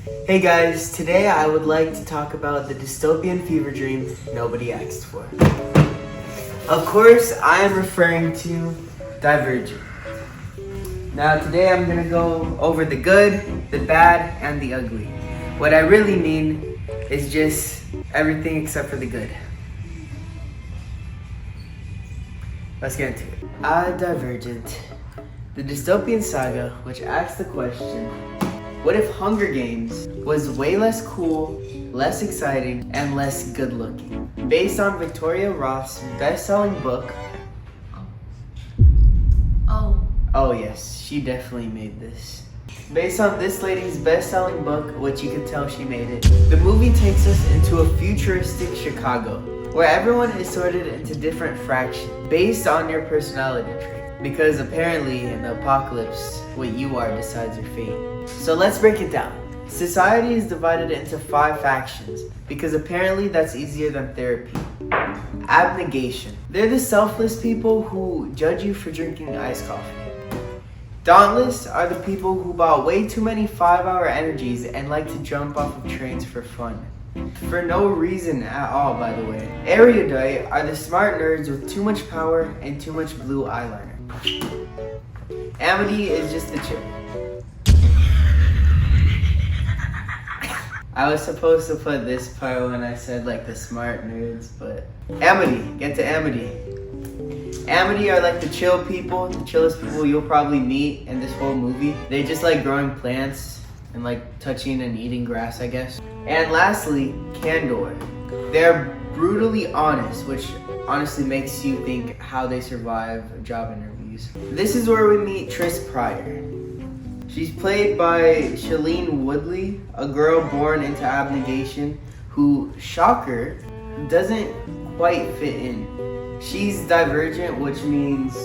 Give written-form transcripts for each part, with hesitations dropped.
Hey guys, today I would like to talk about the dystopian fever dream nobody asked for. Of course, I am referring to Divergent. Now today I'm gonna go over the good, the bad, and the ugly. What I really mean is just everything except for the good. Let's get into it. Divergent. The dystopian saga which asks the question, what if Hunger Games was way less cool, less exciting, and less good looking? Based on Victoria Roth's best-selling book. Oh yes, she definitely made this. Based on this lady's best-selling book, which you can tell she made it, the movie takes us into a futuristic Chicago, where everyone is sorted into different fractions based on your personality trait. Because apparently in the apocalypse, what you are decides your fate. So let's break it down. Society is divided into 5 factions because apparently that's easier than therapy. Abnegation. They're the selfless people who judge you for drinking iced coffee. Dauntless are the people who bought way too many 5-hour energies and like to jump off of trains for fun. For no reason at all, by the way. Erudite are the smart nerds with too much power and too much blue eyeliner. Amity is just a chick. I was supposed to put this part when I said like the smart nerds, but Amity, get to Amity. Amity are like the chill people, the chillest people you'll probably meet in this whole movie. They just like growing plants and like touching and eating grass, I guess. And lastly, Candor. They're brutally honest, which honestly makes you think how they survive job interviews. This is where we meet Tris Pryor. She's played by Shailene Woodley, a girl born into abnegation who, shocker, doesn't quite fit in. She's divergent, which means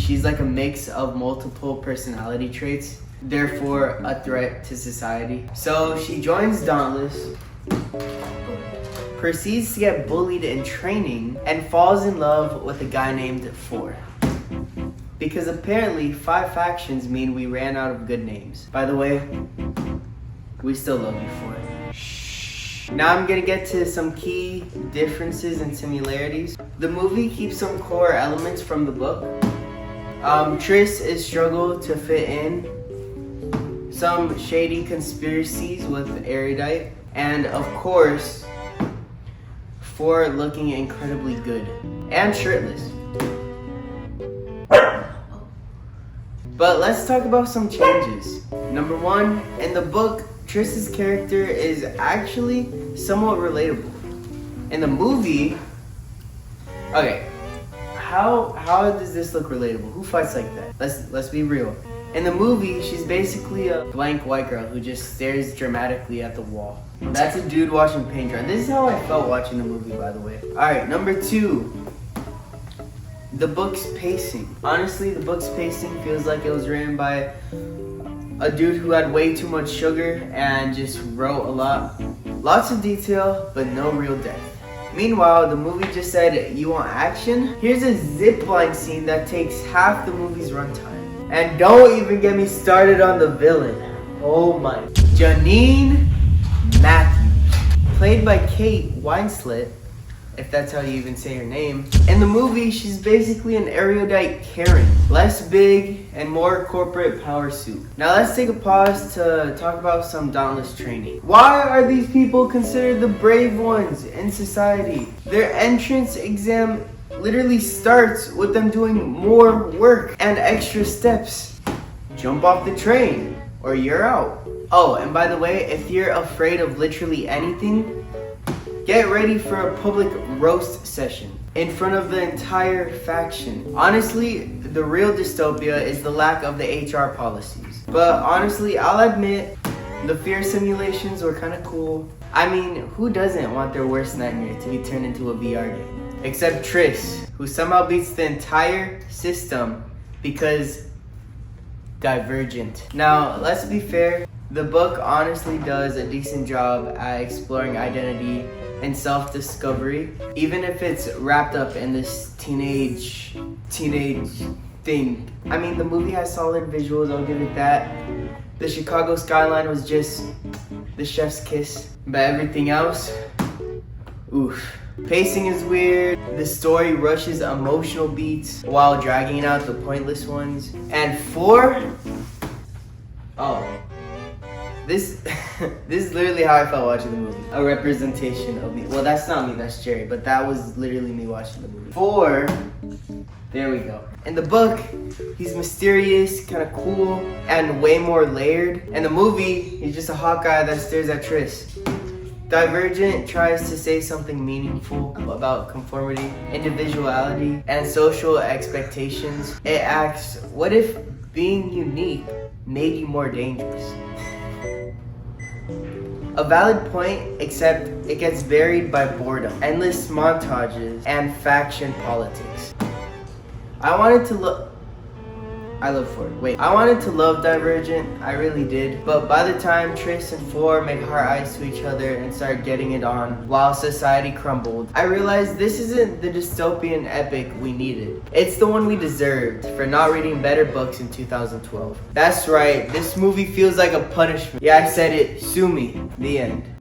she's like a mix of multiple personality traits, therefore a threat to society. So she joins Dauntless, proceeds to get bullied in training, and falls in love with a guy named Four. Because apparently 5 factions mean we ran out of good names. By the way, we still love you for it. Shh. Now I'm gonna get to some key differences and similarities. The movie keeps some core elements from the book. Tris is struggle to fit in. Some shady conspiracies with Erudite. And of course, Four looking incredibly good. And shirtless. But let's talk about some changes. Number 1, in the book, Tris's character is actually somewhat relatable. In the movie, okay, how does this look relatable? Who fights like that? Let's be real. In the movie, she's basically a blank white girl who just stares dramatically at the wall. That's a dude watching paint dry. This is how I felt watching the movie, by the way. Alright, number 2. The book's pacing. Honestly, the book's pacing feels like it was written by a dude who had way too much sugar and just wrote a lot. Lots of detail, but no real depth. Meanwhile, the movie just said, you want action? Here's a zipline scene that takes half the movie's runtime. And don't even get me started on the villain. Oh my. Janine Matthews, played by Kate Winslet, if that's how you even say her name. In the movie, she's basically an erudite Karen. Less big and more corporate power suit. Now let's take a pause to talk about some Dauntless training. Why are these people considered the brave ones in society? Their entrance exam literally starts with them doing more work and extra steps. Jump off the train or you're out. Oh, and by the way, if you're afraid of literally anything, get ready for a public roast session in front of the entire faction. Honestly, the real dystopia is the lack of the HR policies. But honestly, I'll admit, the fear simulations were kind of cool. I mean, who doesn't want their worst nightmare to be turned into a VR game? Except Tris, who somehow beats the entire system because Divergent. Now, let's be fair, the book honestly does a decent job at exploring identity and self-discovery, even if it's wrapped up in this teenage think. I mean, the movie has solid visuals, I'll give it that. The Chicago skyline was just the chef's kiss. But everything else, oof. Pacing is weird. The story rushes emotional beats while dragging out the pointless ones. And 4, this is literally how I felt watching the movie. A representation of me. Well, that's not me, that's Jerry, but that was literally me watching the movie. 4, there we go. In the book, he's mysterious, kind of cool, and way more layered. In the movie, he's just a hot guy that stares at Tris. Divergent tries to say something meaningful about conformity, individuality, and social expectations. It asks, what if being unique made you more dangerous? A valid point, except it gets varied by boredom, endless montages, and faction politics. I wanted to love Divergent, I really did, but by the time Tris and 4 make heart eyes to each other and start getting it on while society crumbled, I realized this isn't the dystopian epic we needed. It's the one we deserved for not reading better books in 2012. That's right, this movie feels like a punishment. Yeah, I said it, sue me. The end.